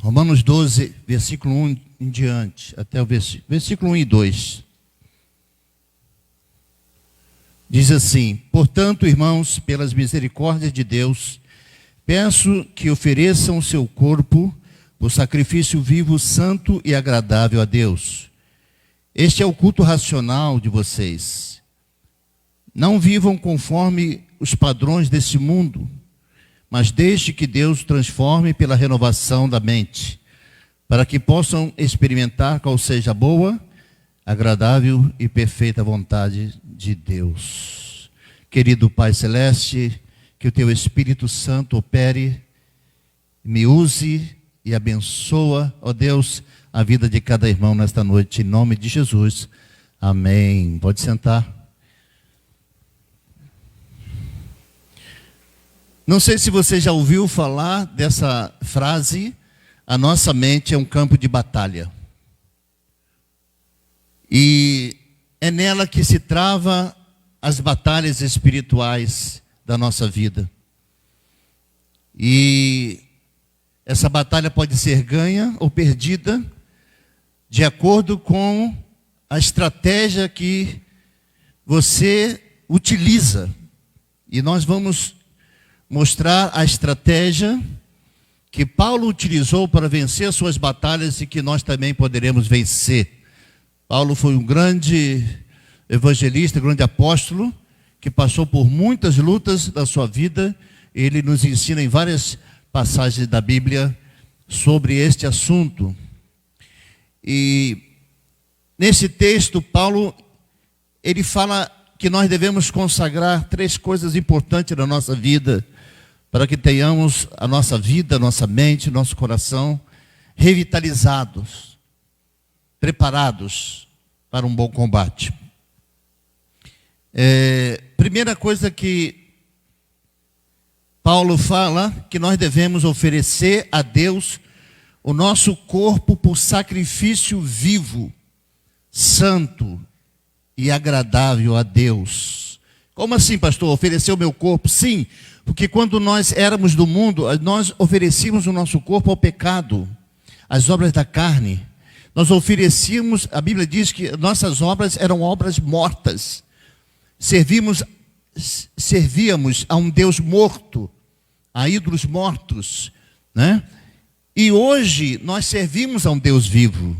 Romanos 12, versículo 1 em diante, até o versículo 1 e 2. Diz assim: portanto, irmãos, pelas misericórdias de Deus, peço que ofereçam o seu corpo por sacrifício vivo, santo e agradável a Deus. Este é o culto racional de vocês. Não vivam conforme os padrões desse mundo, mas deixe que Deus transforme pela renovação da mente, para que possam experimentar qual seja a boa, agradável e perfeita vontade de Deus. Querido Pai Celeste, que o Teu Espírito Santo opere, me use e abençoa, ó Deus, a vida de cada irmão nesta noite, em nome de Jesus. Amém. Pode sentar. Não sei se você já ouviu falar dessa frase: a nossa mente é um campo de batalha. E é nela que se trava as batalhas espirituais da nossa vida. E essa batalha pode ser ganha ou perdida de acordo com a estratégia que você utiliza. E nós vamos mostrar a estratégia que Paulo utilizou para vencer as suas batalhas e que nós também poderemos vencer. Paulo foi um grande evangelista, grande apóstolo, que passou por muitas lutas da sua vida. Ele nos ensina em várias passagens da Bíblia sobre este assunto. E nesse texto, Paulo, ele fala que nós devemos consagrar 3 coisas importantes na nossa vida, para que tenhamos a nossa vida, a nossa mente, nosso coração revitalizados, preparados para um bom combate. Primeira coisa que Paulo fala, que nós devemos oferecer a Deus o nosso corpo por sacrifício vivo, santo e agradável a Deus. Como assim, pastor? Oferecer o meu corpo? Sim, porque quando nós éramos do mundo, nós oferecíamos o nosso corpo ao pecado, às obras da carne. Nós oferecíamos, a Bíblia diz que nossas obras eram obras mortas. Servíamos a um Deus morto, a ídolos mortos, né? E hoje nós servimos a um Deus vivo.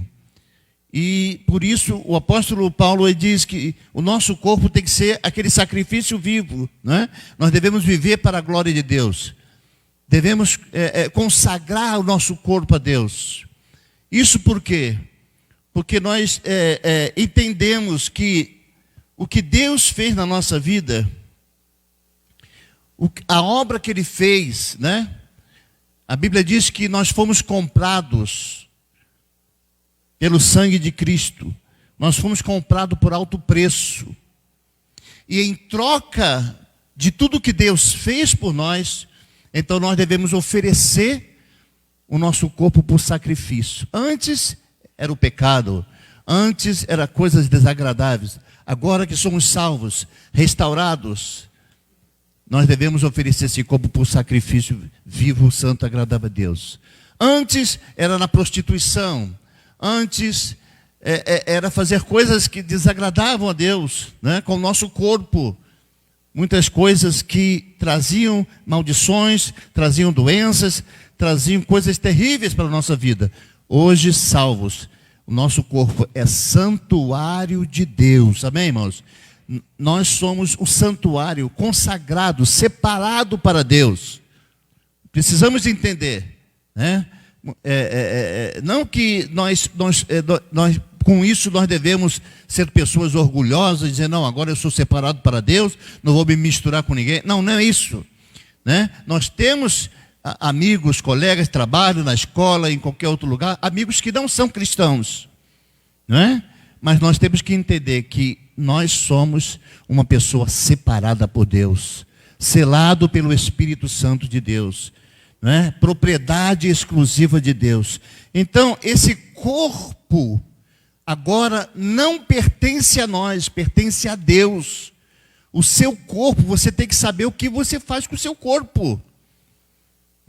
E por isso o apóstolo Paulo diz que o nosso corpo tem que ser aquele sacrifício vivo, né? Nós devemos viver para a glória de Deus. Devemos consagrar o nosso corpo a Deus. Isso por quê? Porque nós entendemos que o que Deus fez na nossa vida, a obra que Ele fez, né? A Bíblia diz que nós fomos comprados pelo sangue de Cristo. Nós fomos comprados por alto preço. E em troca de tudo que Deus fez por nós, então nós devemos oferecer o nosso corpo por sacrifício. Antes era o pecado, antes era coisas desagradáveis. Agora que somos salvos, restaurados, nós devemos oferecer esse corpo por sacrifício vivo, santo, agradável a Deus. Antes era na prostituição. Antes era fazer coisas que desagradavam a Deus, né? Com o nosso corpo. Muitas coisas que traziam maldições, traziam doenças, traziam coisas terríveis para a nossa vida. Hoje, salvos, o nosso corpo é santuário de Deus. Amém, irmãos? Nós somos o santuário consagrado, separado para Deus. Precisamos entender, né? Não que nós com isso nós devemos ser pessoas orgulhosas e dizer: não, agora eu sou separado para Deus, não vou me misturar com ninguém. Não, não é isso, né? Nós temos amigos, colegas, trabalho na escola, em qualquer outro lugar, amigos que não são cristãos, né? Mas nós temos que entender que nós somos uma pessoa separada por Deus, selado pelo Espírito Santo de Deus, né? Propriedade exclusiva de Deus. Então esse corpo agora não pertence a nós, pertence a Deus. O seu corpo, você tem que saber o que você faz com o seu corpo.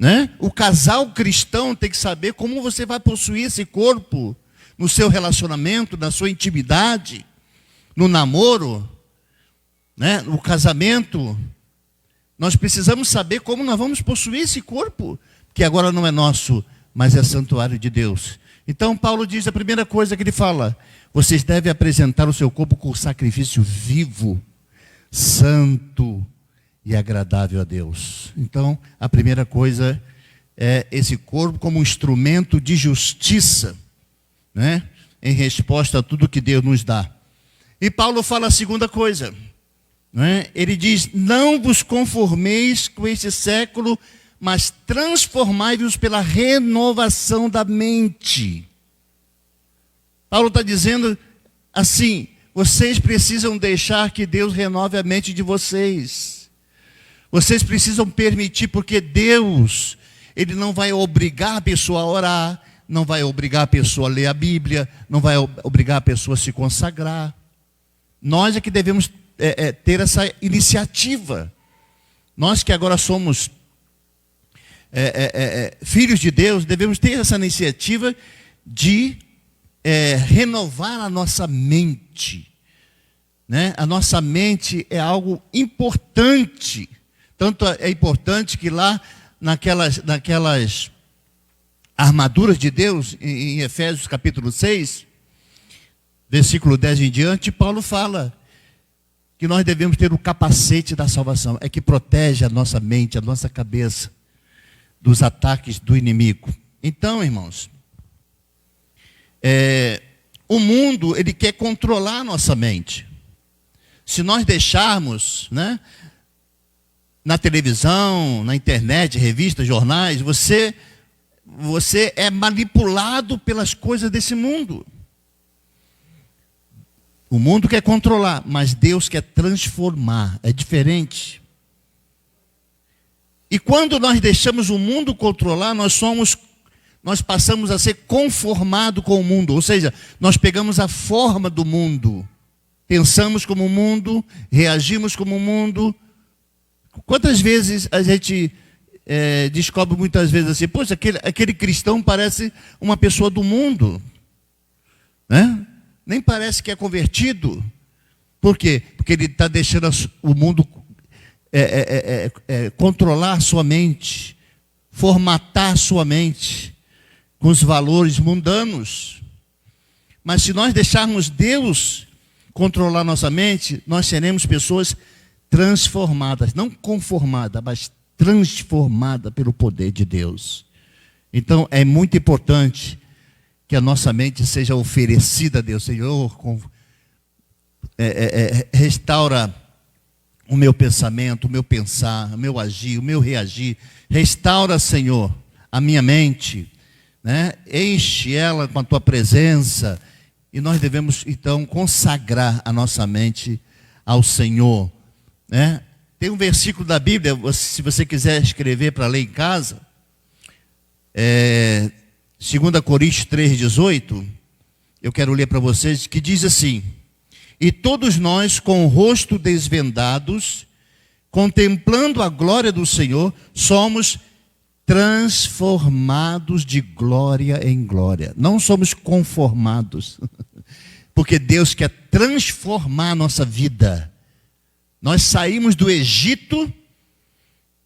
né? O casal cristão tem que saber como você vai possuir esse corpo no seu relacionamento, na sua intimidade, no namoro, né? No casamento. Nós precisamos saber como nós vamos possuir esse corpo, que agora não é nosso, mas é santuário de Deus. Então Paulo diz, a primeira coisa que ele fala: vocês devem apresentar o seu corpo com sacrifício vivo, santo e agradável a Deus. Então, a primeira coisa é esse corpo como um instrumento de justiça, né? Em resposta a tudo que Deus nos dá. E Paulo fala a segunda coisa, né? Ele diz: não vos conformeis com este século, mas transformai-vos pela renovação da mente. Paulo está dizendo assim: vocês precisam deixar que Deus renove a mente de vocês. Vocês precisam permitir, porque Deus, Ele não vai obrigar a pessoa a orar, não vai obrigar a pessoa a ler a Bíblia, não vai obrigar a pessoa a se consagrar. Nós é que devemos ter essa iniciativa. Nós que agora somos filhos de Deus, devemos ter essa iniciativa de renovar a nossa mente, né? A nossa mente é algo importante. Tanto é importante que lá naquelas armaduras de Deus, em Efésios capítulo 6, versículo 10 em diante, Paulo fala que nós devemos ter o capacete da salvação, é que protege a nossa mente, a nossa cabeça dos ataques do inimigo. Então, irmãos, o mundo, ele quer controlar a nossa mente. Se nós deixarmos, né, na televisão, na internet, revistas, jornais, você é manipulado pelas coisas desse mundo. O mundo quer controlar, mas Deus quer transformar, é diferente. E quando nós deixamos o mundo controlar, nós passamos a ser conformados com o mundo, ou seja, nós pegamos a forma do mundo, pensamos como o mundo, reagimos como o mundo. Quantas vezes a gente descobre muitas vezes assim: poxa, aquele cristão parece uma pessoa do mundo, né? Nem parece que é convertido. Por quê? Porque ele está deixando o mundo controlar a sua mente, formatar a sua mente com os valores mundanos. Mas se nós deixarmos Deus controlar nossa mente, nós seremos pessoas transformadas, não conformadas, mas transformadas pelo poder de Deus. Então é muito importante que a nossa mente seja oferecida a Deus. Senhor, restaura o meu pensamento, o meu pensar, o meu agir, o meu reagir. Restaura, Senhor, a minha mente, né? Enche ela com a tua presença. E nós devemos então consagrar a nossa mente ao Senhor, né? Tem um versículo da Bíblia, se você quiser escrever para ler em casa, 2 Coríntios 3,18, eu quero ler para vocês, que diz assim: e todos nós, com o rosto desvendados, contemplando a glória do Senhor, somos transformados de glória em glória. Não somos conformados, porque Deus quer transformar a nossa vida. Nós saímos do Egito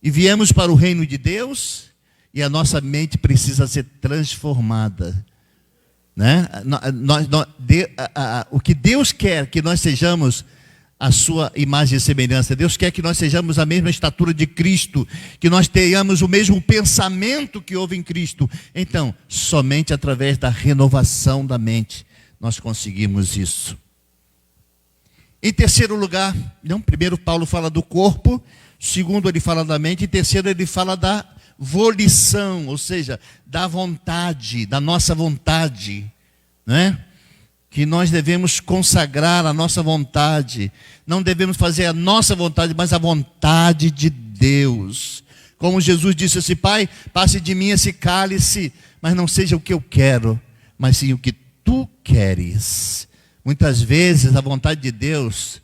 e viemos para o reino de Deus, e a nossa mente precisa ser transformada, né? O que Deus quer que nós sejamos a sua imagem e semelhança. Deus quer que nós sejamos a mesma estatura de Cristo, que nós tenhamos o mesmo pensamento que houve em Cristo. Então, somente através da renovação da mente nós conseguimos isso. Em terceiro lugar, primeiro Paulo fala do corpo, segundo ele fala da mente, e terceiro ele fala da volição, ou seja, da vontade, da nossa vontade, né? Que nós devemos consagrar a nossa vontade. Não devemos fazer a nossa vontade, mas a vontade de Deus. Como Jesus disse assim: Pai, passe de mim esse cálice, mas não seja o que eu quero, mas sim o que tu queres. Muitas vezes a vontade de Deus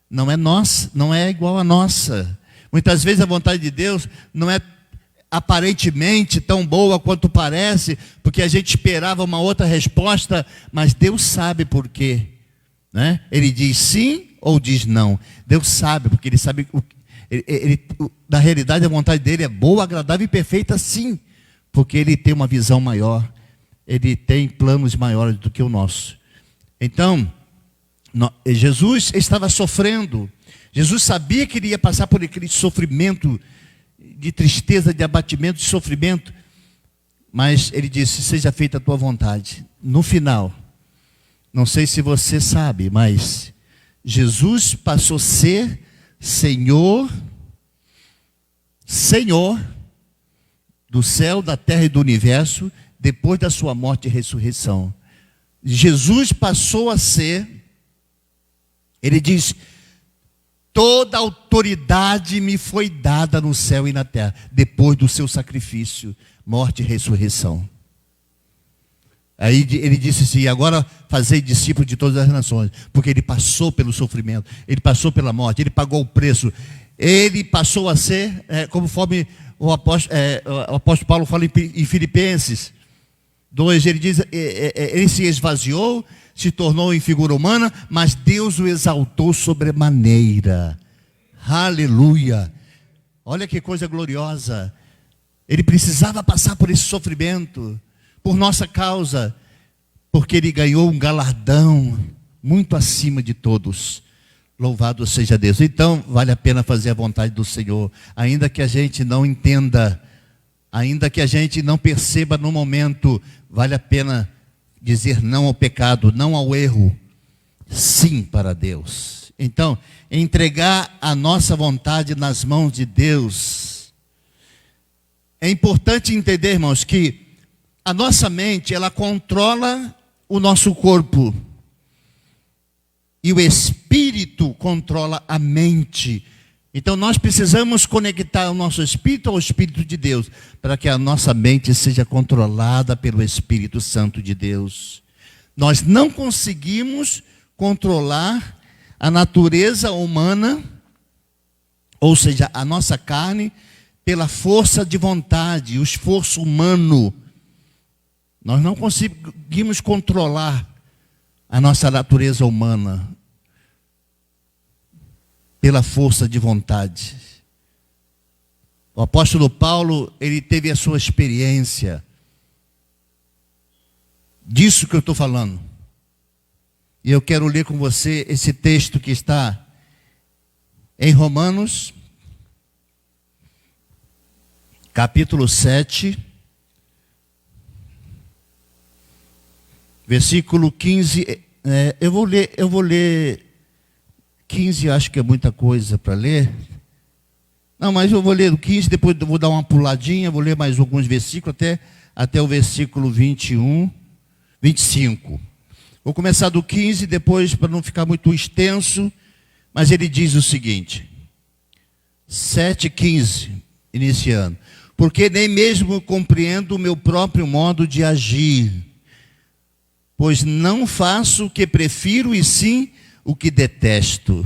não é nossa, não é igual à nossa. Muitas vezes a vontade de Deus não é aparentemente tão boa quanto parece, porque a gente esperava uma outra resposta, mas Deus sabe por quê, né? Ele diz sim ou diz não. Deus sabe, porque Ele sabe, na realidade a vontade dEle é boa, agradável e perfeita, sim, porque Ele tem uma visão maior, Ele tem planos maiores do que o nosso. Então, Jesus estava sofrendo, Jesus sabia que Ele ia passar por aquele sofrimento, de tristeza, de abatimento, de sofrimento, mas Ele disse, seja feita a tua vontade. No final, não sei se você sabe, mas Jesus passou a ser Senhor do céu, da terra e do universo, depois da sua morte e ressurreição. Jesus passou a ser, Ele diz, toda autoridade me foi dada no céu e na terra, depois do seu sacrifício, morte e ressurreição. Aí Ele disse assim, agora fazei discípulos de todas as nações, porque Ele passou pelo sofrimento, Ele passou pela morte, Ele pagou o preço, Ele passou a ser, conforme o apóstolo Paulo fala em Filipenses 2, ele diz, Ele se esvaziou, se tornou em figura humana, mas Deus o exaltou sobremaneira. Aleluia! Olha que coisa gloriosa. Ele precisava passar por esse sofrimento, por nossa causa, porque Ele ganhou um galardão muito acima de todos. Louvado seja Deus. Então, vale a pena fazer a vontade do Senhor, ainda que a gente não entenda, ainda que a gente não perceba no momento, vale a pena dizer não ao pecado, não ao erro, sim para Deus. Então, entregar a nossa vontade nas mãos de Deus. É importante entender, irmãos, que a nossa mente, ela controla o nosso corpo. E o Espírito controla a mente. Então nós precisamos conectar o nosso Espírito ao Espírito de Deus, para que a nossa mente seja controlada pelo Espírito Santo de Deus. Nós não conseguimos controlar a natureza humana, ou seja, a nossa carne, pela força de vontade, o esforço humano. Nós não conseguimos controlar a nossa natureza humana pela força de vontade. O apóstolo Paulo, ele teve a sua experiência disso que eu estou falando. E eu quero ler com você esse texto que está em Romanos, capítulo 7, versículo 15. Eu vou ler 15, acho que é muita coisa para ler. Não, mas eu vou ler o 15, depois eu vou dar uma puladinha, vou ler mais alguns versículos, até o versículo 25. Vou começar do 15, depois, para não ficar muito extenso, mas ele diz o seguinte, 7:15, iniciando. Porque nem mesmo compreendo o meu próprio modo de agir, pois não faço o que prefiro, e sim o que detesto.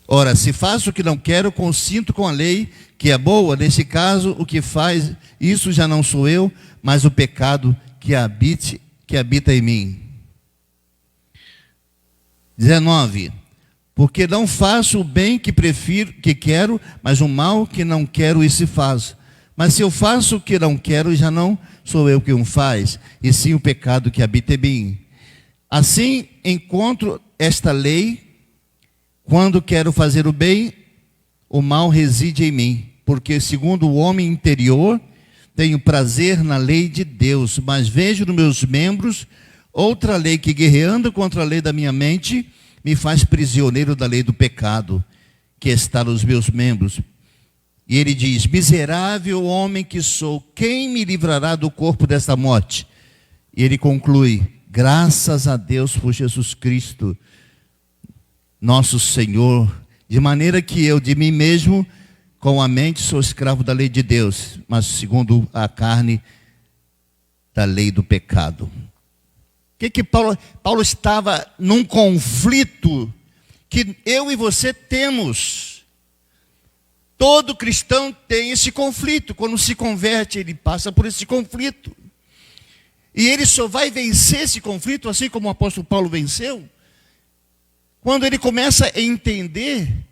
Ora, se faço o que não quero, consinto com a lei, que é boa. Nesse caso, o que faz isso já não sou eu, mas o pecado que habita em mim. 19. Porque não faço o bem que prefiro, que quero, mas o mal que não quero, isso faço. Mas se eu faço o que não quero, já não sou eu que o faz, e sim o pecado que habita em mim. Assim, encontro esta lei, quando quero fazer o bem, o mal reside em mim. Porque segundo o homem interior, tenho prazer na lei de Deus, mas vejo nos meus membros outra lei que, guerreando contra a lei da minha mente, me faz prisioneiro da lei do pecado, que está nos meus membros. E ele diz, miserável homem que sou, quem me livrará do corpo desta morte? E ele conclui, graças a Deus por Jesus Cristo, nosso Senhor, de maneira que eu de mim mesmo, com a mente, sou escravo da lei de Deus, mas segundo a carne, da lei do pecado. Que Paulo estava num conflito que eu e você temos. Todo cristão tem esse conflito. Quando se converte, ele passa por esse conflito. E ele só vai vencer esse conflito, assim como o apóstolo Paulo venceu, quando ele começa a entender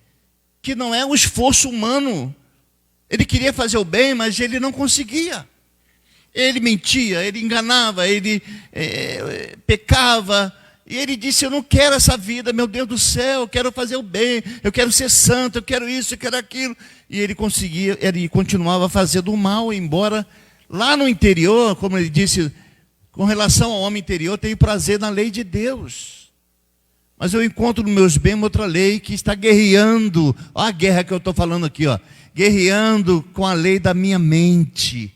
que não é um esforço humano. Ele queria fazer o bem, mas ele não conseguia. Ele mentia, ele enganava, ele pecava. E ele disse, eu não quero essa vida, meu Deus do céu, eu quero fazer o bem, eu quero ser santo, eu quero isso, eu quero aquilo. E ele continuava fazendo o mal, embora lá no interior, como ele disse, com relação ao homem interior, tenho prazer na lei de Deus. Mas eu encontro nos meus bens outra lei que está guerreando. Olha a guerra que eu estou falando aqui, ó. Guerreando com a lei da minha mente.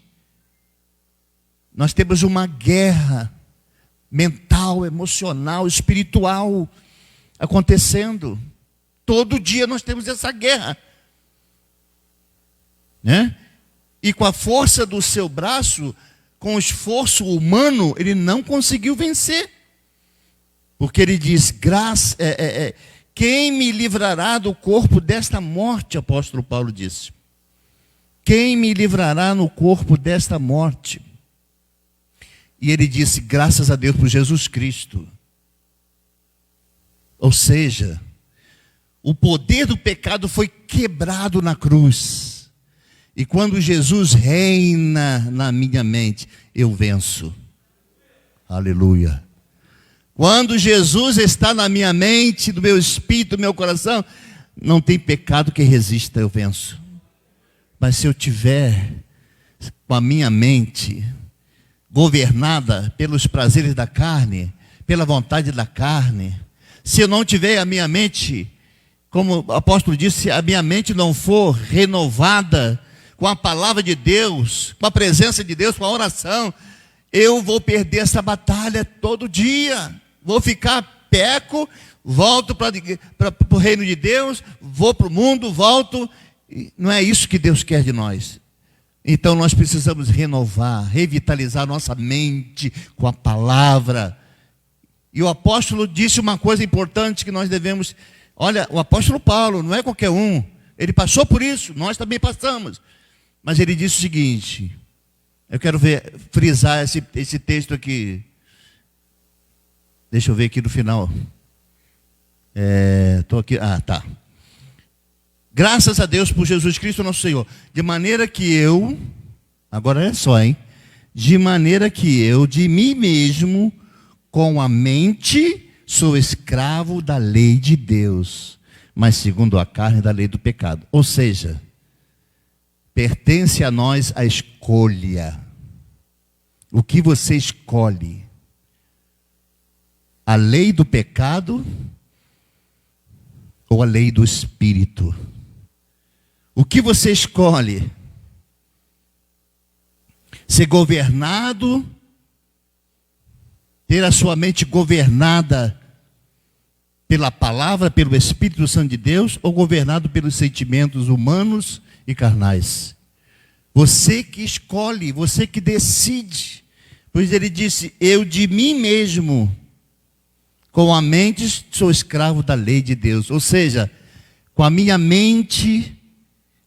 Nós temos uma guerra mental, emocional, espiritual acontecendo. Todo dia nós temos essa guerra, né? E com a força do seu braço, com o esforço humano, ele não conseguiu vencer. Porque ele diz, quem me livrará do corpo desta morte, apóstolo Paulo disse. Quem me livrará no corpo desta morte? E ele disse, graças a Deus por Jesus Cristo. Ou seja, o poder do pecado foi quebrado na cruz. E quando Jesus reina na minha mente, eu venço. Aleluia. Quando Jesus está na minha mente, no meu espírito, no meu coração, não tem pecado que resista, eu venço. Mas se eu tiver com a minha mente governada pelos prazeres da carne, pela vontade da carne, se eu não tiver a minha mente, como o apóstolo disse, se a minha mente não for renovada com a palavra de Deus, com a presença de Deus, com a oração, eu vou perder essa batalha todo dia. Vou ficar peco, volto para o reino de Deus, vou para o mundo, volto. Não é isso que Deus quer de nós. Então nós precisamos renovar, revitalizar nossa mente com a palavra. E o apóstolo disse uma coisa importante que nós devemos... Olha, o apóstolo Paulo não é qualquer um. Ele passou por isso, nós também passamos. Mas ele disse o seguinte, eu quero frisar esse texto aqui. Deixa eu ver aqui no final. Estou aqui, tá. Graças a Deus por Jesus Cristo nosso Senhor. De maneira que eu, agora é só, de maneira que eu, de mim mesmo, com a mente, sou escravo da lei de Deus, mas segundo a carne, da lei do pecado. Ou seja, pertence a nós a escolha. O que você escolhe? A lei do pecado ou a lei do Espírito? O que você escolhe? Ser governado, ter a sua mente governada pela palavra, pelo Espírito Santo de Deus, ou governado pelos sentimentos humanos e carnais? Você que escolhe, você que decide. Pois ele disse, eu de mim mesmo, com a mente, sou escravo da lei de Deus. Ou seja, com a minha mente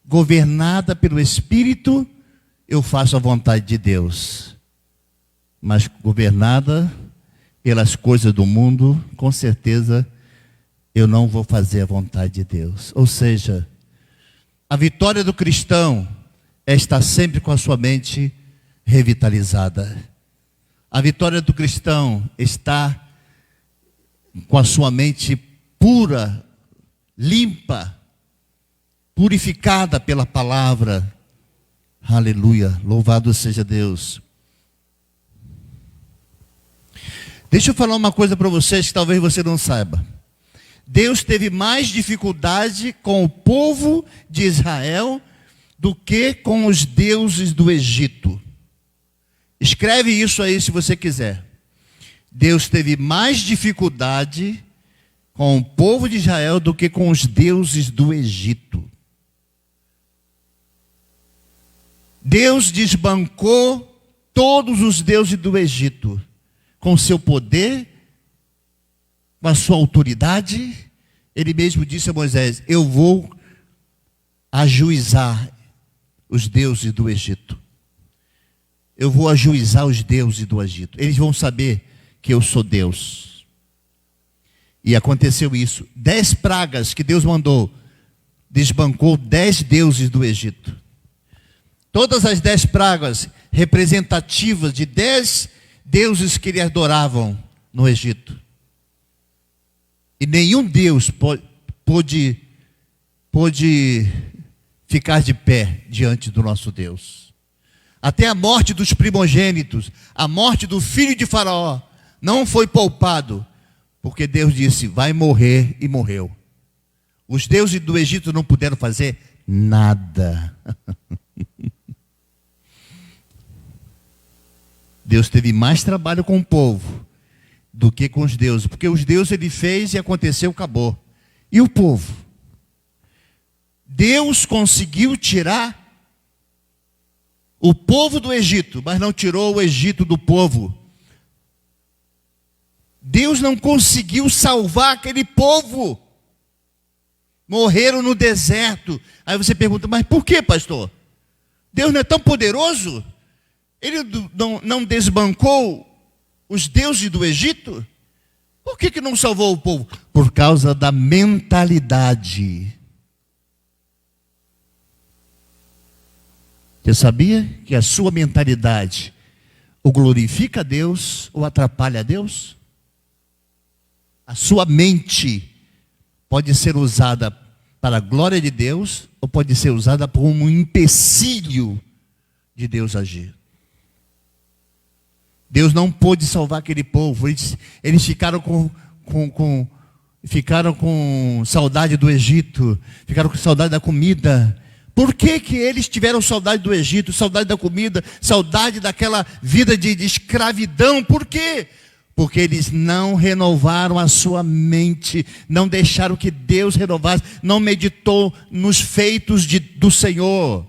governada pelo Espírito, eu faço a vontade de Deus. Mas governada pelas coisas do mundo, com certeza, eu não vou fazer a vontade de Deus. Ou seja, a vitória do cristão é estar sempre com a sua mente revitalizada. A vitória do cristão está com a sua mente pura, limpa, purificada pela palavra. Aleluia, louvado seja Deus. Deixa eu falar uma coisa para vocês que talvez você não saiba. Deus teve mais dificuldade com o povo de Israel do que com os deuses do Egito. Escreve isso aí se você quiser. Deus teve mais dificuldade com o povo de Israel do que com os deuses do Egito. Deus desbancou todos os deuses do Egito com seu poder, com a sua autoridade. Ele mesmo disse a Moisés, eu vou ajuizar os deuses do Egito. Eu vou ajuizar os deuses do Egito. Eles vão saber que eu sou Deus. E aconteceu isso. 10 pragas que Deus mandou, desbancou 10 deuses do Egito. Todas as 10 pragas representativas de 10 deuses que eles adoravam no Egito. E nenhum Deus pôde ficar de pé diante do nosso Deus. Até a morte dos primogênitos, a morte do filho de Faraó, não foi poupado, porque Deus disse, vai morrer, e morreu. Os deuses do Egito não puderam fazer nada. Deus teve mais trabalho com o povo do que com os deuses, porque os deuses ele fez e aconteceu, acabou. E o povo? Deus conseguiu tirar o povo do Egito, mas não tirou o Egito do povo. Deus não conseguiu salvar aquele povo. Morreram no deserto. Aí você pergunta, mas por que, pastor? Deus não é tão poderoso? Ele não desbancou os deuses do Egito? Por que não salvou o povo? Por causa da mentalidade. Você sabia que a sua mentalidade ou glorifica a Deus ou atrapalha a Deus? A sua mente pode ser usada para a glória de Deus ou pode ser usada como um empecilho de Deus agir. Deus não pôde salvar aquele povo. Eles ficaram com saudade do Egito, ficaram com saudade da comida. Por que eles tiveram saudade do Egito, saudade da comida, saudade daquela vida de escravidão? Por quê? Porque eles não renovaram a sua mente, não deixaram que Deus renovasse, não meditou nos feitos do Senhor.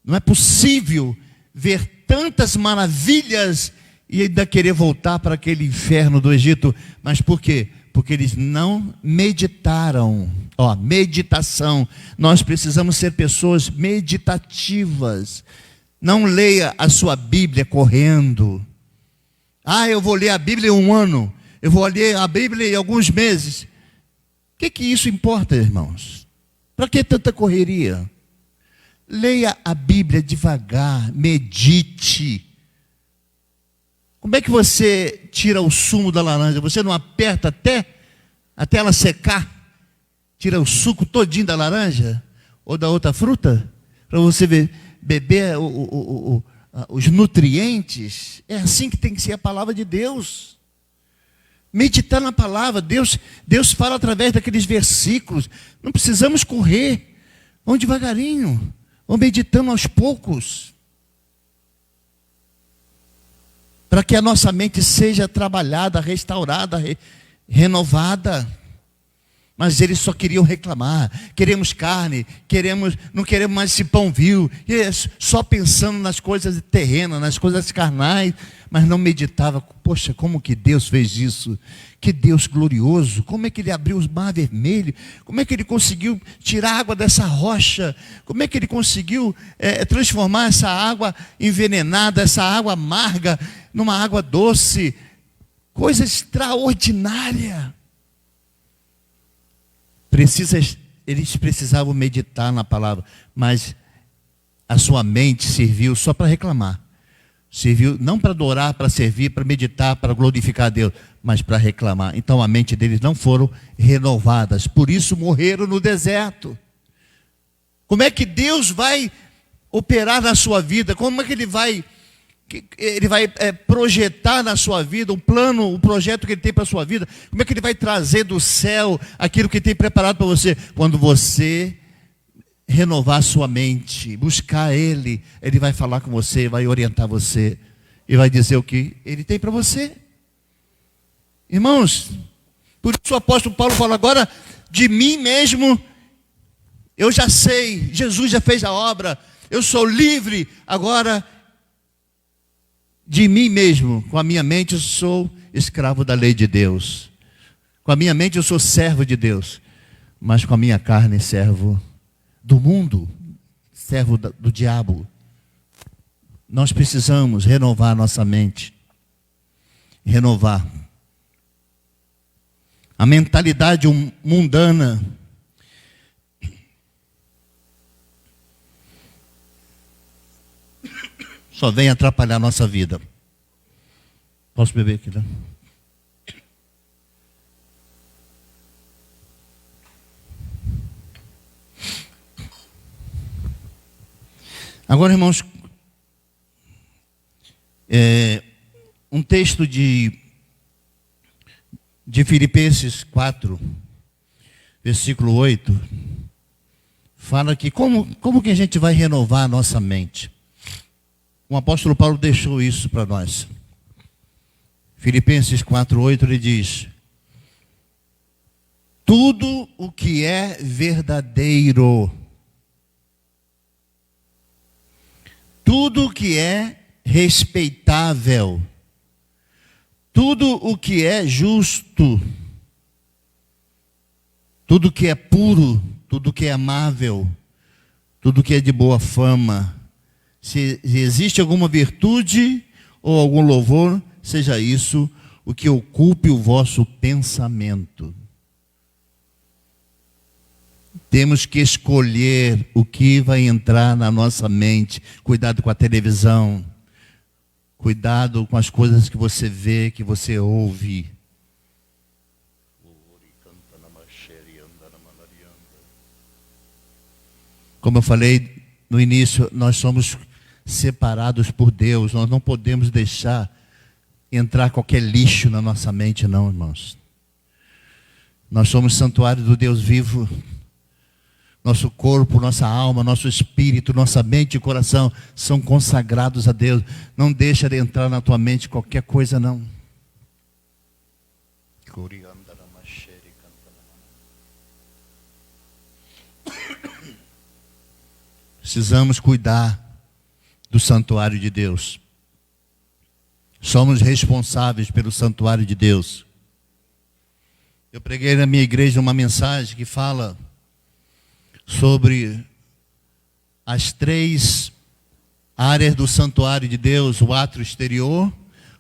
Não é possível ver tantas maravilhas e ainda querer voltar para aquele inferno do Egito. Mas por quê? Porque eles não meditaram. Meditação. Nós precisamos ser pessoas meditativas. Não leia a sua Bíblia correndo. Eu vou ler a Bíblia em 1 ano. Eu vou ler a Bíblia em alguns meses. O que isso importa, irmãos? Para que tanta correria? Leia a Bíblia devagar, medite. Como é que você tira o sumo da laranja? Você não aperta até ela secar? Tira o suco todinho da laranja? Ou da outra fruta? Para você beber os nutrientes? É assim que tem que ser a palavra de Deus. Meditar na palavra. Deus fala através daqueles versículos. Não precisamos correr. Vamos devagarinho. Vamos meditando aos poucos. Para que a nossa mente seja trabalhada, restaurada, renovada. Mas eles só queriam reclamar. Queremos carne, não queremos mais esse pão vil. Só pensando nas coisas terrenas, nas coisas carnais. Mas não meditava, poxa, como que Deus fez isso? Que Deus glorioso, como é que Ele abriu o mar vermelho? Como é que Ele conseguiu tirar a água dessa rocha? Como é que Ele conseguiu transformar essa água envenenada, essa água amarga, numa água doce? Coisa extraordinária. Eles precisavam meditar na palavra, mas a sua mente serviu só para reclamar. Serviu não para adorar, para servir, para meditar, para glorificar a Deus, mas para reclamar. Então a mente deles não foram renovadas, por isso morreram no deserto. Como é que Deus vai operar na sua vida? Como é que Ele vai projetar na sua vida um plano, um projeto que Ele tem para a sua vida? Como é que Ele vai trazer do céu aquilo que Ele tem preparado para você? Quando você renovar a sua mente, buscar Ele, Ele vai falar com você, vai orientar você e vai dizer o que Ele tem para você. Irmãos, por isso o apóstolo Paulo fala agora, de mim mesmo, eu já sei, Jesus já fez a obra, eu sou livre, agora de mim mesmo, com a minha mente eu sou escravo da lei de Deus, com a minha mente eu sou servo de Deus, mas com a minha carne servo do mundo, servo do diabo. Nós precisamos renovar nossa mente. Renovar. A mentalidade mundana só vem atrapalhar a nossa vida. Posso beber aqui, né? Agora, irmãos, um texto de Filipenses 4, versículo 8, fala que como que a gente vai renovar a nossa mente? O apóstolo Paulo deixou isso para nós. Filipenses 4, 8, ele diz: tudo o que é verdadeiro, tudo o que é respeitável, tudo o que é justo, tudo que é puro, tudo que é amável, tudo que é de boa fama, se existe alguma virtude ou algum louvor, seja isso o que ocupe o vosso pensamento. Temos que escolher o que vai entrar na nossa mente. Cuidado com a televisão. Cuidado com as coisas que você vê, que você ouve. Como eu falei no início, nós somos separados por Deus. Nós não podemos deixar entrar qualquer lixo na nossa mente, não, irmãos. Nós somos santuário do Deus vivo. Nosso corpo, nossa alma, nosso espírito, nossa mente e coração são consagrados a Deus. Não deixa de entrar na tua mente qualquer coisa, não. Precisamos cuidar do santuário de Deus. Somos responsáveis pelo santuário de Deus. Eu preguei na minha igreja uma mensagem que fala sobre as 3 áreas do santuário de Deus: o átrio exterior,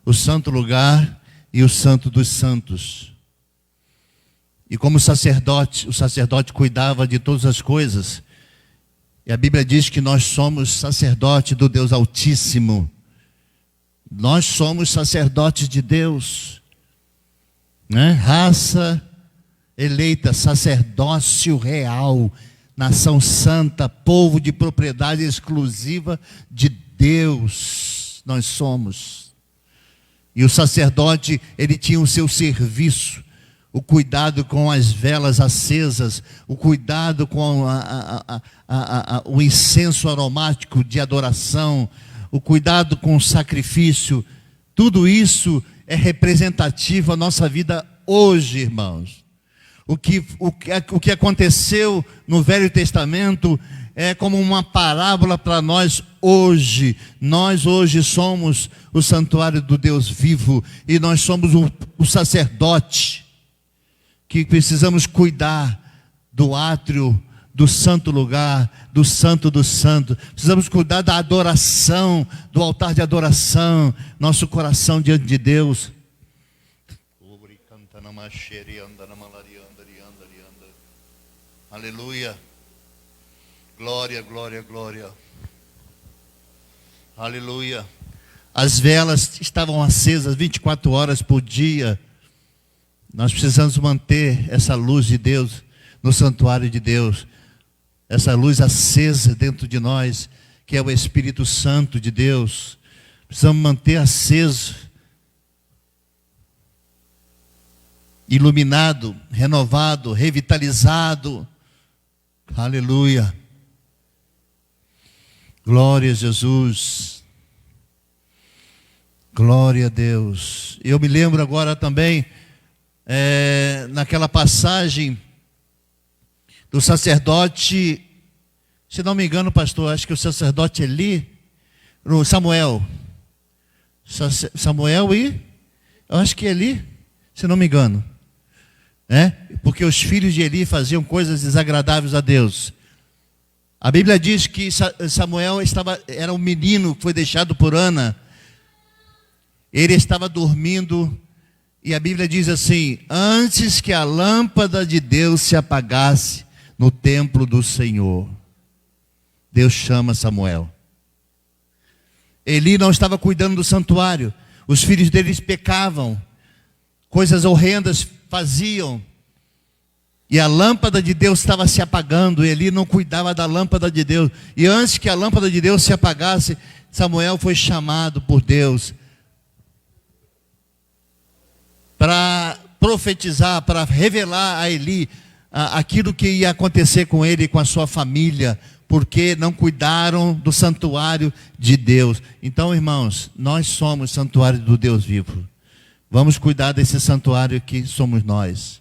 o santo lugar e o santo dos santos. E como o sacerdote cuidava de todas as coisas. E a Bíblia diz que nós somos sacerdote do Deus Altíssimo. Nós somos sacerdotes de Deus, né? Raça eleita, sacerdócio real, nação santa, povo de propriedade exclusiva de Deus. Nós somos. E o sacerdote, ele tinha o seu serviço, o cuidado com as velas acesas, o cuidado com o incenso aromático de adoração, o cuidado com o sacrifício. Tudo isso é representativo à nossa vida hoje, irmãos. O que aconteceu no Velho Testamento é como uma parábola para nós hoje. Nós hoje somos o santuário do Deus vivo, e nós somos o sacerdote que precisamos cuidar do átrio, do santo lugar, do santo dos santos. Precisamos cuidar da adoração, do altar de adoração, nosso coração diante de Deus. Aleluia. Glória, glória, glória. Aleluia. As velas estavam acesas 24 horas por dia. Nós precisamos manter essa luz de Deus no santuário de Deus. Essa luz acesa dentro de nós, que é o Espírito Santo de Deus. Precisamos manter aceso, iluminado, renovado, revitalizado. Aleluia. Glória a Jesus. Glória a Deus. Eu me lembro agora também, naquela passagem do sacerdote, se não me engano, pastor, acho que o sacerdote Eli, Samuel e, eu acho que Eli, se não me engano, porque os filhos de Eli faziam coisas desagradáveis a Deus. A Bíblia diz que Samuel era um menino que foi deixado por Ana. Ele estava dormindo e a Bíblia diz assim: antes que a lâmpada de Deus se apagasse no templo do Senhor. Deus chama Samuel. Eli não estava cuidando do santuário. Os filhos deles pecavam, coisas horrendas faziam, e a lâmpada de Deus estava se apagando. Eli não cuidava da lâmpada de Deus. E antes que a lâmpada de Deus se apagasse, Samuel foi chamado por Deus para profetizar, para revelar a Eli aquilo que ia acontecer com ele e com a sua família, porque não cuidaram do santuário de Deus. Então, irmãos, nós somos santuário do Deus vivo. Vamos cuidar desse santuário que somos nós.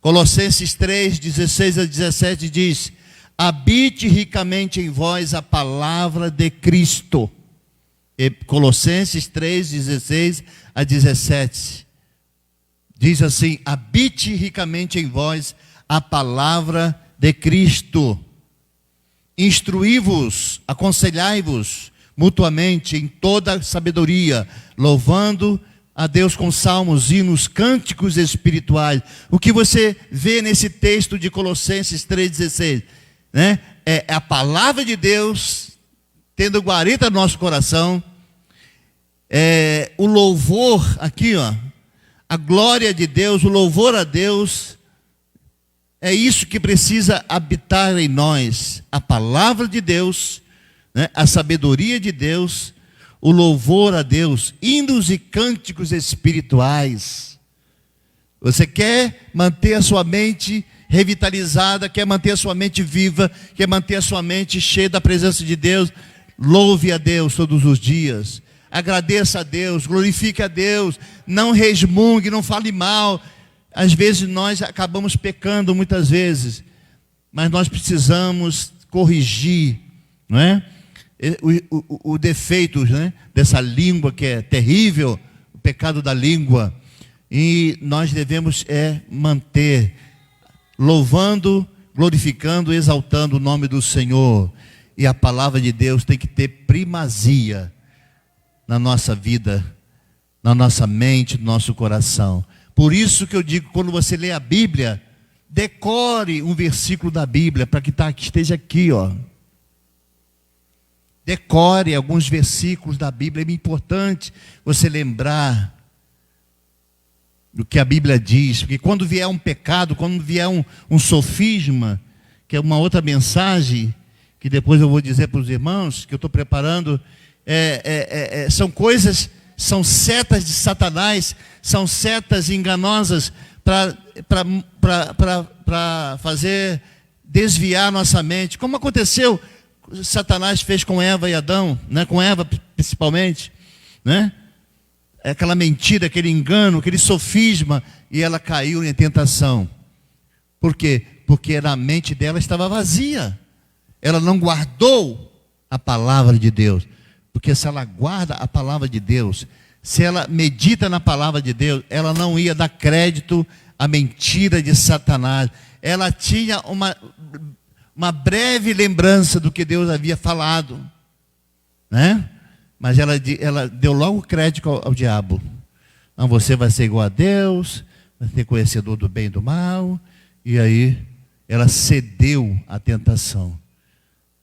Colossenses 3, 16 a 17 diz: habite ricamente em vós a palavra de Cristo. E Colossenses 3, 16 a 17. Diz assim: habite ricamente em vós a palavra de Cristo. Instruí-vos, aconselhai-vos mutuamente em toda sabedoria, louvando a Deus com salmos, hinos, cânticos espirituais. O que você vê nesse texto de Colossenses 3,16, né? É a palavra de Deus tendo guarita no nosso coração, o louvor aqui, ó, a glória de Deus, o louvor a Deus. É isso que precisa habitar em nós, a palavra de Deus, né? A sabedoria de Deus, o louvor a Deus, hinos e cânticos espirituais. Você quer manter a sua mente revitalizada, quer manter a sua mente viva, quer manter a sua mente cheia da presença de Deus, louve a Deus todos os dias, agradeça a Deus, glorifique a Deus, não resmungue, não fale mal. Às vezes nós acabamos pecando muitas vezes, mas nós precisamos corrigir, não é? O defeito, né, dessa língua que é terrível, o pecado da língua. E nós devemos manter louvando, glorificando, exaltando o nome do Senhor. E a palavra de Deus tem que ter primazia na nossa vida, na nossa mente, no nosso coração. Por isso que eu digo, quando você lê a Bíblia, decore um versículo da Bíblia, para que esteja aqui, ó. Decore alguns versículos da Bíblia. É importante você lembrar do que a Bíblia diz, porque quando vier um pecado, quando vier um sofisma, que é uma outra mensagem, que depois eu vou dizer para os irmãos, que eu estou preparando, são coisas, são setas de Satanás, são setas enganosas para fazer desviar nossa mente, como aconteceu, Satanás fez com Eva e Adão, né? Com Eva principalmente, né? Aquela mentira, aquele engano, aquele sofisma, e ela caiu em tentação. Por quê? Porque a mente dela estava vazia, ela não guardou a palavra de Deus. Porque se ela guarda a palavra de Deus, se ela medita na palavra de Deus, ela não ia dar crédito à mentira de Satanás. Ela tinha uma breve lembrança do que Deus havia falado, né? Mas ela deu logo crédito ao diabo. Não, você vai ser igual a Deus, vai ser conhecedor do bem e do mal. E aí ela cedeu à tentação.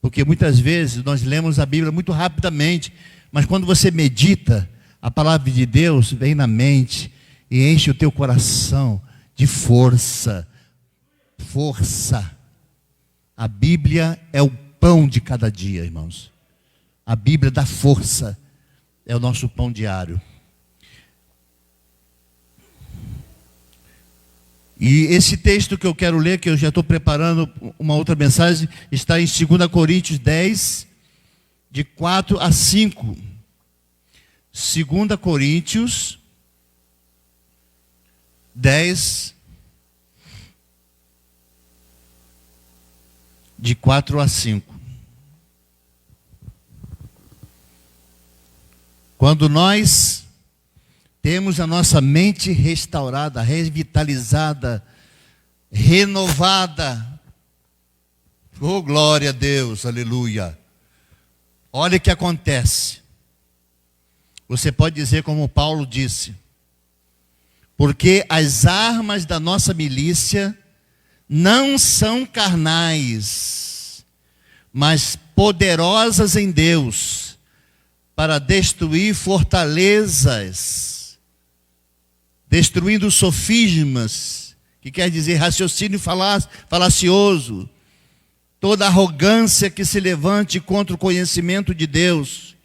Porque muitas vezes nós lemos a Bíblia muito rapidamente, mas quando você medita, a palavra de Deus vem na mente e enche o teu coração de força. Força. A Bíblia é o pão de cada dia, irmãos. A Bíblia dá força. É o nosso pão diário. E esse texto que eu quero ler, que eu já estou preparando uma outra mensagem, está em 2 Coríntios 10, de 4 a 5. 2 Coríntios 10, de 4 a 5. Quando nós temos a nossa mente restaurada, revitalizada, renovada, Oh, glória a Deus, aleluia. Olha o que acontece. Você pode dizer como Paulo disse: porque as armas da nossa milícia não são carnais, mas poderosas em Deus, para destruir fortalezas, destruindo sofismas, que quer dizer raciocínio falacioso, toda arrogância que se levante contra o conhecimento de Deus,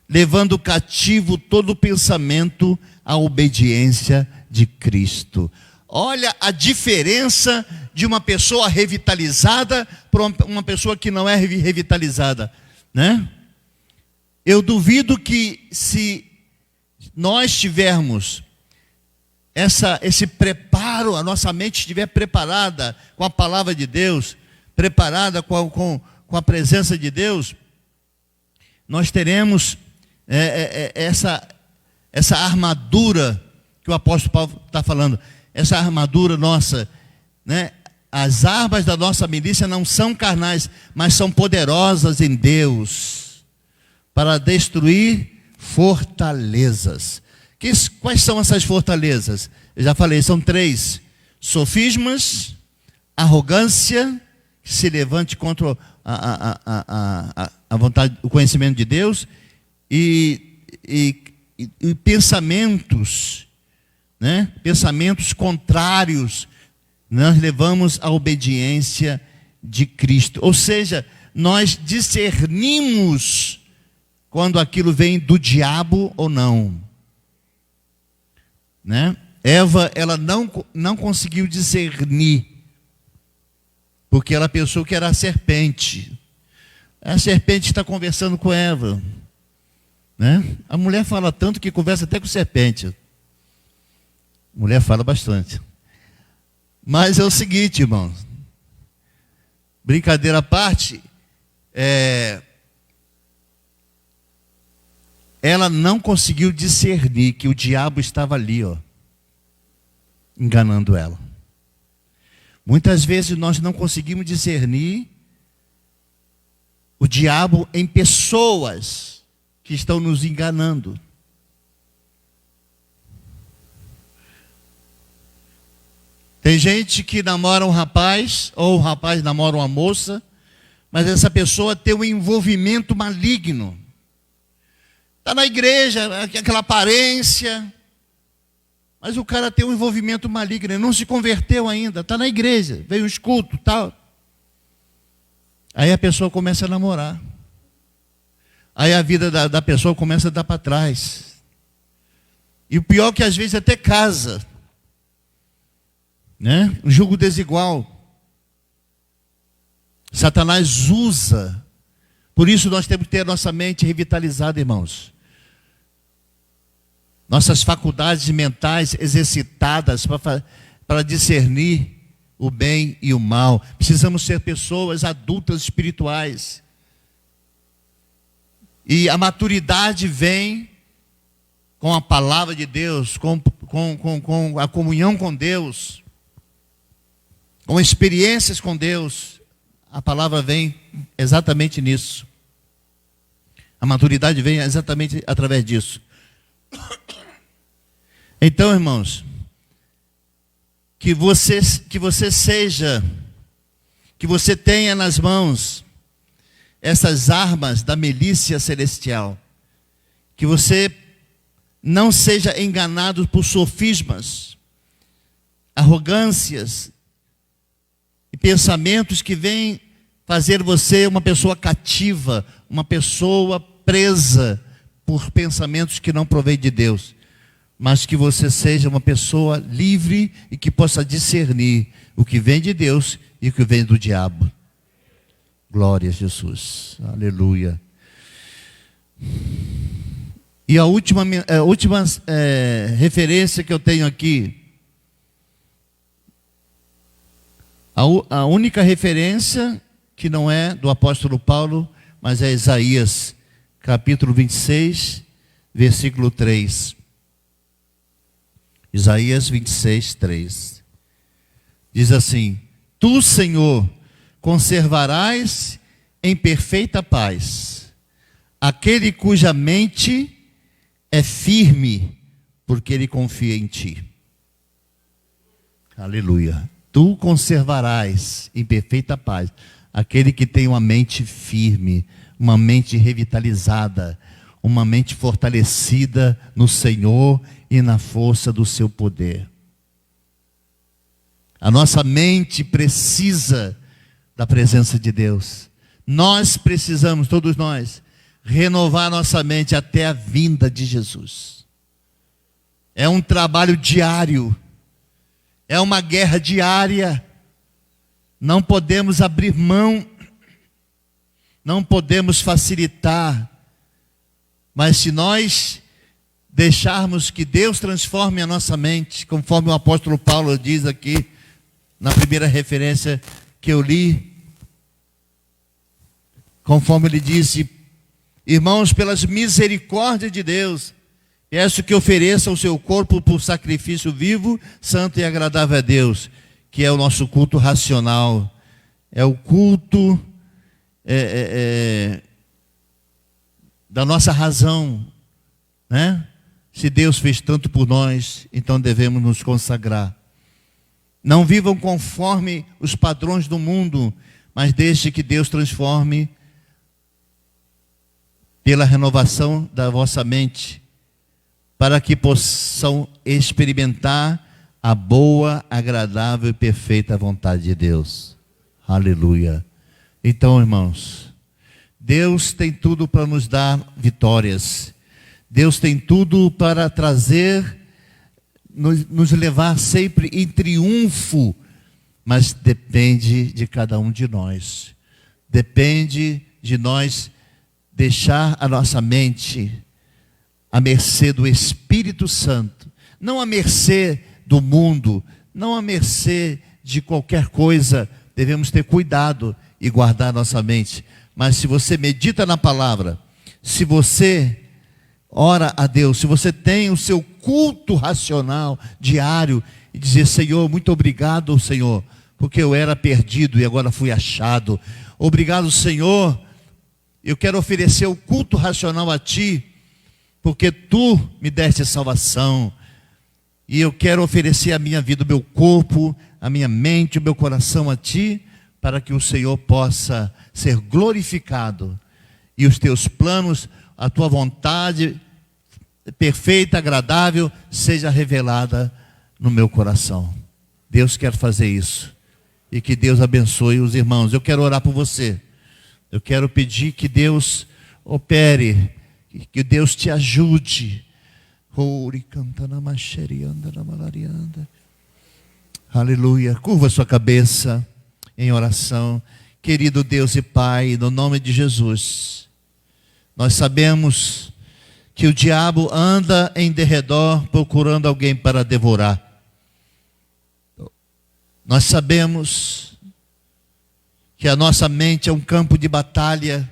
levando cativo todo pensamento à obediência de Cristo. Olha a diferença de uma pessoa revitalizada para uma pessoa que não é revitalizada, né? Eu duvido que, se nós tivermos esse preparo, a nossa mente estiver preparada com a palavra de Deus, preparada com a presença de Deus, nós teremos essa armadura que o apóstolo Paulo está falando, essa armadura nossa, né? As armas da nossa milícia não são carnais, mas são poderosas em Deus, para destruir fortalezas. Quais são essas fortalezas? Eu já falei, são 3: sofismas, arrogância, que se levante contra a vontade, o conhecimento de Deus, e pensamentos, né? Pensamentos contrários. Nós levamos a obediência de Cristo. Ou seja, nós discernimos quando aquilo vem do diabo ou não, né? Eva, ela não conseguiu discernir, porque ela pensou que era a serpente. A serpente está conversando com Eva, né? A mulher fala tanto que conversa até com serpente. Mulher fala bastante. Mas é o seguinte, irmãos, brincadeira à parte, ela não conseguiu discernir que o diabo estava ali, enganando ela. Muitas vezes nós não conseguimos discernir o diabo em pessoas que estão nos enganando. Tem gente que namora um rapaz, ou o rapaz namora uma moça, mas essa pessoa tem um envolvimento maligno. Está na igreja, aquela aparência, mas o cara tem um envolvimento maligno, ele não se converteu ainda, está na igreja, veio uns cultos, tal. Aí a pessoa começa a namorar. Aí a vida da pessoa começa a dar para trás. E o pior é que às vezes até casa, né? Um julgo desigual. Satanás usa. Por isso nós temos que ter a nossa mente revitalizada, irmãos. Nossas faculdades mentais exercitadas para discernir o bem e o mal. Precisamos ser pessoas adultas espirituais. E a maturidade vem com a palavra de Deus, com a comunhão com Deus, com experiências com Deus. A palavra vem exatamente nisso. A maturidade vem exatamente através disso. Então, irmãos, que você tenha nas mãos essas armas da milícia celestial. Que você não seja enganado por sofismas, arrogâncias e pensamentos que vêm fazer você uma pessoa cativa, uma pessoa presa por pensamentos que não provém de Deus, mas que você seja uma pessoa livre e que possa discernir o que vem de Deus e o que vem do diabo. Glória a Jesus, aleluia. E a última referência que eu tenho aqui, a única referência que não é do apóstolo Paulo, mas é Isaías, capítulo 26, versículo 3. Isaías 26, 3. Diz assim: Tu, Senhor, conservarás em perfeita paz aquele cuja mente é firme, porque ele confia em ti. Aleluia. Tu conservarás em perfeita paz aquele que tem uma mente firme, uma mente revitalizada, uma mente fortalecida no Senhor e na força do seu poder. A nossa mente precisa da presença de Deus. Nós precisamos, todos nós, renovar nossa mente até a vinda de Jesus. É um trabalho diário, é uma guerra diária. Não podemos abrir mão, não podemos facilitar, mas se nós deixarmos que Deus transforme a nossa mente, conforme o apóstolo Paulo diz aqui, na primeira referência que eu li, conforme ele disse: irmãos, pelas misericórdias de Deus, peço que ofereça o seu corpo por sacrifício vivo, santo e agradável a Deus, que é o nosso culto racional, é o culto da nossa razão, né? Se Deus fez tanto por nós, então devemos nos consagrar. Não vivam conforme os padrões do mundo, mas deixe que Deus transforme pela renovação da vossa mente, para que possam experimentar a boa, agradável e perfeita vontade de Deus. Aleluia. Então, irmãos, Deus tem tudo para nos dar vitórias. Deus tem tudo para trazer, nos levar sempre em triunfo, mas depende de cada um de nós. Depende de nós deixar a nossa mente à mercê do Espírito Santo, não à mercê do mundo, não à mercê de qualquer coisa. Devemos ter cuidado e guardar nossa mente. Mas se você medita na palavra, se você ora a Deus, se você tem o seu culto racional diário e dizer: Senhor, muito obrigado, Senhor, porque eu era perdido e agora fui achado. Obrigado, Senhor, eu quero oferecer o culto racional a Ti, porque Tu me deste salvação. E eu quero oferecer a minha vida, o meu corpo, a minha mente, o meu coração a Ti, para que o Senhor possa ser glorificado e os Teus planos, a Tua vontade perfeita, agradável, seja revelada no meu coração. Deus quer fazer isso. E que Deus abençoe os irmãos. Eu quero orar por você. Eu quero pedir que Deus opere, que Deus te ajude. Aleluia. Curva sua cabeça em oração. Querido Deus e Pai, no nome de Jesus, nós sabemos que o diabo anda em derredor procurando alguém para devorar. Nós sabemos que a nossa mente é um campo de batalha,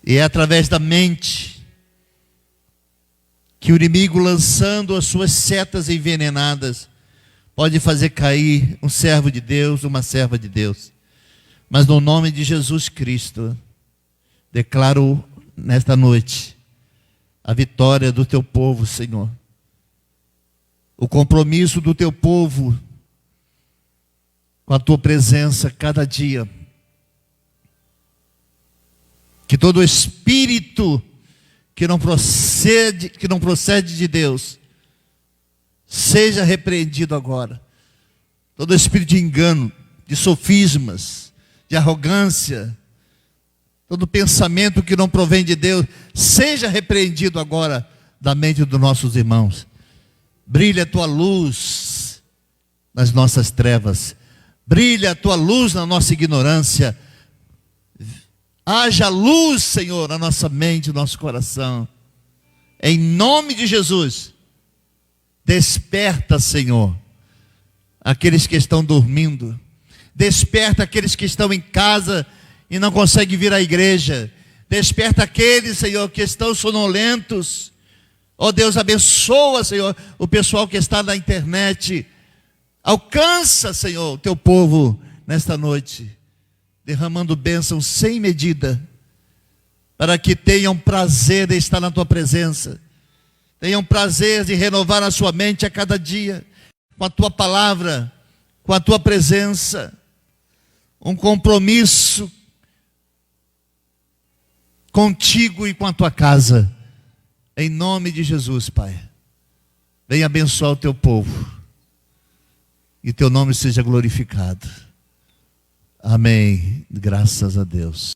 e é através da mente que o inimigo, lançando as suas setas envenenadas, pode fazer cair um servo de Deus, uma serva de Deus. Mas no nome de Jesus Cristo, declaro nesta noite a vitória do Teu povo, Senhor. O compromisso do Teu povo com a Tua presença cada dia. Que todo espírito que não procede de Deus seja repreendido agora. Todo espírito de engano, de sofismas, de arrogância, todo pensamento que não provém de Deus, seja repreendido agora da mente dos nossos irmãos. Brilha a Tua luz nas nossas trevas. Brilha a Tua luz na nossa ignorância. Haja luz, Senhor, na nossa mente, no nosso coração. Em nome de Jesus. Desperta, Senhor, aqueles que estão dormindo. Desperta aqueles que estão em casa e não conseguem vir à igreja. Desperta aqueles, Senhor, que estão sonolentos. Ó Deus, abençoa, Senhor, o pessoal que está na internet, Alcança, Senhor, o teu povo nesta noite, derramando bênçãos sem medida, para que tenham prazer de estar na tua presença, tenham prazer de renovar a sua mente a cada dia, com a tua palavra, com a tua presença, um compromisso contigo e com a tua casa, em nome de Jesus, Pai. Venha abençoar o teu povo, e teu nome seja glorificado. Amém. Graças a Deus.